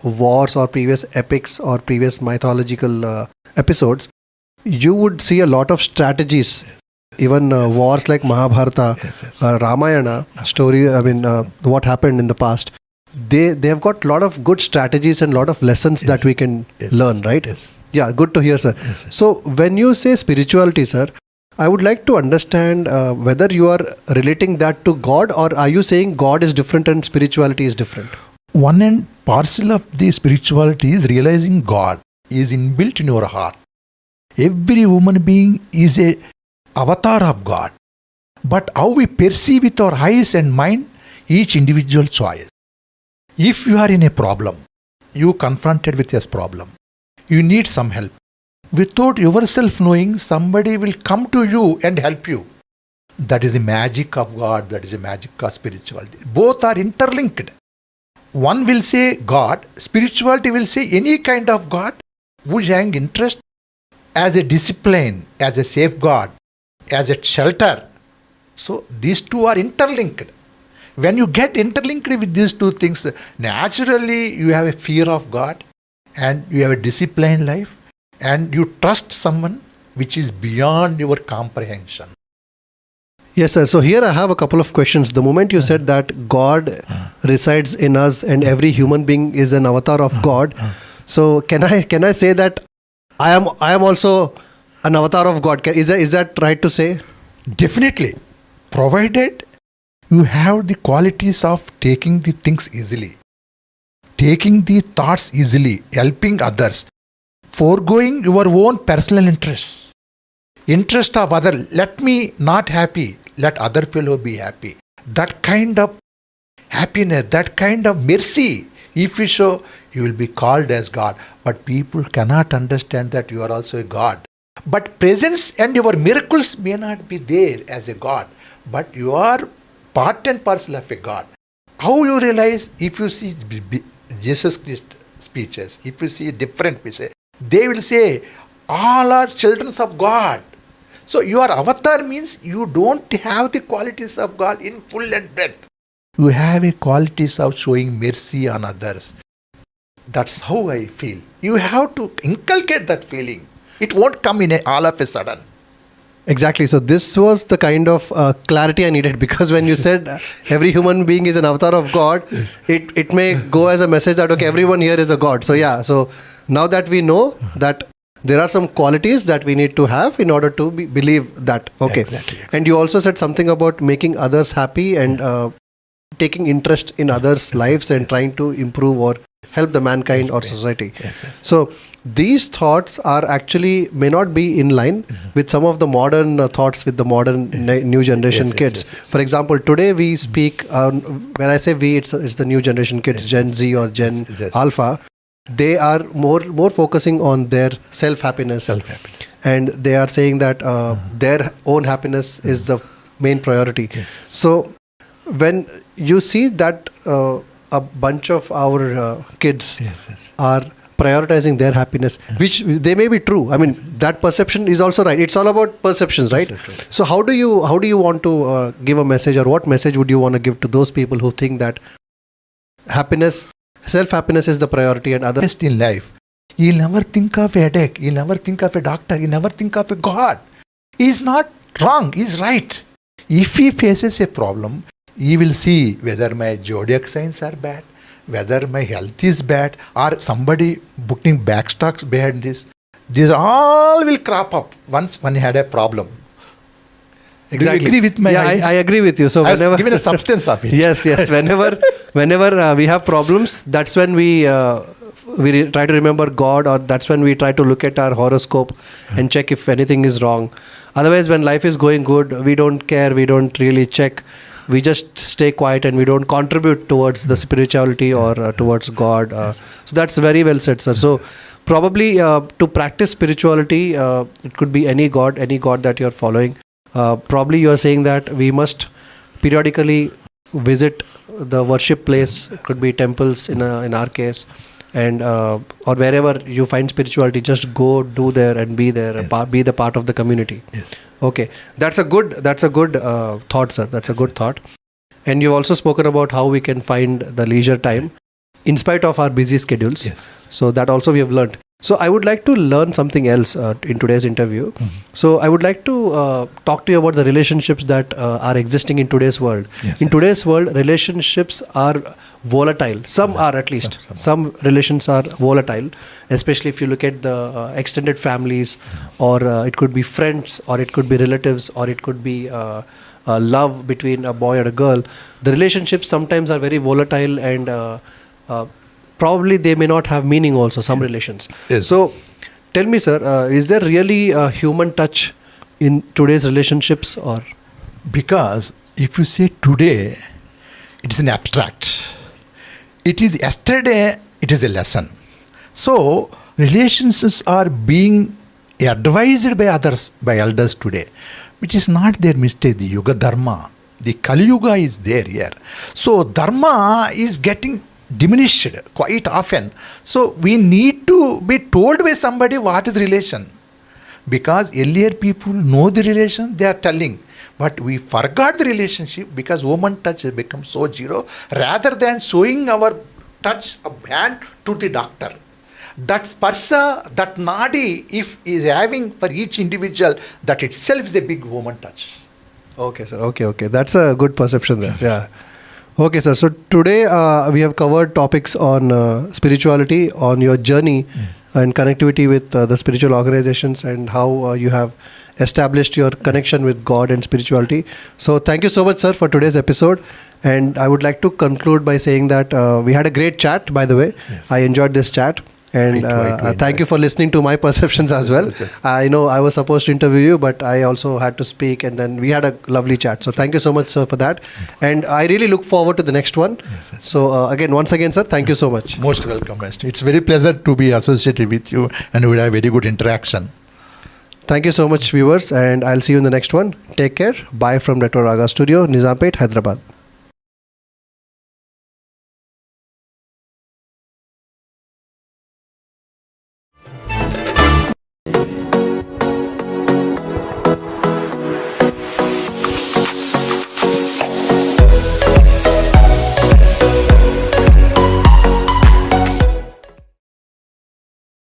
wars or previous epics or previous mythological episodes, you would see a lot of strategies. Even wars like Mahabharata, Ramayana story. I mean, what happened in the past. They have got a lot of good strategies and a lot of lessons that we can learn, right? Yeah, good to hear, sir. So when you say spirituality, sir, I would like to understand whether you are relating that to God, or are you saying God is different and spirituality is different? One and parcel of the spirituality is realizing God is inbuilt in your heart. Every human being is a avatar of God. But how we perceive with our eyes and mind, each individual choice. If you are in a problem, you confronted with this problem, you need some help. Without yourself knowing, somebody will come to you and help you. That is the magic of God, that is the magic of spirituality. Both are interlinked. One will say God, spirituality will say any kind of God who is having interest as a discipline, as a safeguard, as a shelter. So these two are interlinked. When you get interlinked with these two things, naturally you have a fear of God and you have a disciplined life and you trust someone which is beyond your comprehension. Yes, sir. So here I have a couple of questions. The moment you said that God resides in us and every human being is an avatar of God, so can I say that I am also an avatar of God? Is that right to say? Definitely. Provided you have the qualities of taking the things easily, taking the thoughts easily, helping others, foregoing your own personal interests, interest of other. Let me not happy, let other fellow be happy. That kind of happiness, that kind of mercy, if you show, you will be called as God. But people cannot understand that you are also a God. But presence and your miracles may not be there as a God, but you are part and parcel of a God. How you realize? If you see Jesus Christ speeches, if you see different people, they will say, all are children of God. So your avatar means you don't have the qualities of God in full and breadth. You have a qualities of showing mercy on others. That's how I feel. You have to inculcate that feeling. It won't come in all of a sudden. Exactly. So this was the kind of clarity I needed, because when you said every human being is an avatar of God, it may go as a message that, okay, everyone here is a God. So yeah, so now that we know that there are some qualities that we need to have in order to believe that. Okay. Exactly. And you also said something about making others happy and taking interest in others' lives and trying to improve or help the mankind or society. So these thoughts are actually may not be in line with some of the modern thoughts with the modern new generation kids. For example, today we speak, when I say we, it's the new generation kids, Gen Z or Gen Alpha. They are more focusing on their self-happiness. And they are saying that their own happiness is the main priority. So when you see that a bunch of our kids are prioritizing their happiness, which they may be true. I mean, that perception is also right. It's all about perceptions, right? So how do you want to give a message, or what message would you want to give to those people who think that self-happiness is the priority and other best in life? He'll never think of a headache. He'll never think of a doctor. He'll never think of a God. He's not wrong. He's right. If he faces a problem, he will see whether my zodiac signs are bad, whether my health is bad, or somebody booking backstocks behind this. These all will crop up once one had a problem. Exactly. Do you agree with my idea? I agree with you. So I whenever was given a substance of it. yes. Whenever we have problems, that's when we try to remember God, or that's when we try to look at our horoscope and check if anything is wrong. Otherwise, when life is going good, we don't care. We don't really check. We just stay quiet and we don't contribute towards the spirituality or towards God. So that's very well said, sir. So probably to practice spirituality, it could be any God that you're following. Probably you're saying that we must periodically visit the worship place. It could be temples in our case, and or wherever you find spirituality, just go, do there and be there, be the part of the community. Okay, that's a good thought, sir. That's a good thought. And you've also spoken about how we can find the leisure time. in spite of our busy schedules. Yes. So that also we have learned. So I would like to learn something else in today's interview. So I would like to talk to you about the relationships that are existing in today's world. Yes, In yes. today's world, relationships are volatile. Some are, at least. Some relations are volatile, especially if you look at the extended families, or it could be friends, or it could be relatives, or it could be love between a boy and a girl. The relationships sometimes are very volatile, and probably they may not have meaning also, some relations. Yes. So tell me, sir, is there really a human touch in today's relationships, or? Because if you say today, it is an abstract. It is yesterday, it is a lesson. So relationships are being advised by others, by elders today, which is not their mistake. The Yuga Dharma, the Kali Yuga is there here. So Dharma is getting diminished quite often. So we need to be told by somebody what is relation. Because earlier people know the relation, they are telling. But we forgot the relationship because human touch has become so zero. Rather than showing our touch of hand to the doctor, that sparsa, that nadi, if is having for each individual, that itself is a big human touch. Okay, sir. Okay. That's a good perception there. Yeah. Okay, sir. So today we have covered topics on spirituality, on your journey and connectivity with the spiritual organizations, and how you have established your connection with God and spirituality. So thank you so much, sir, for today's episode. And I would like to conclude by saying that we had a great chat, by the way. Yes. I enjoyed this chat. And thank you for listening to my perceptions as well. Yes. I know I was supposed to interview you, but I also had to speak, and then we had a lovely chat. So thank you so much, sir, for that. And I really look forward to the next one. Yes. So once again, sir, thank you so much. Most welcome, Master. It's very pleasure to be associated with you, and we have very good interaction. Thank you so much, viewers, and I'll see you in the next one. Take care. Bye from Retro Raga Studio, Nizampet, Hyderabad.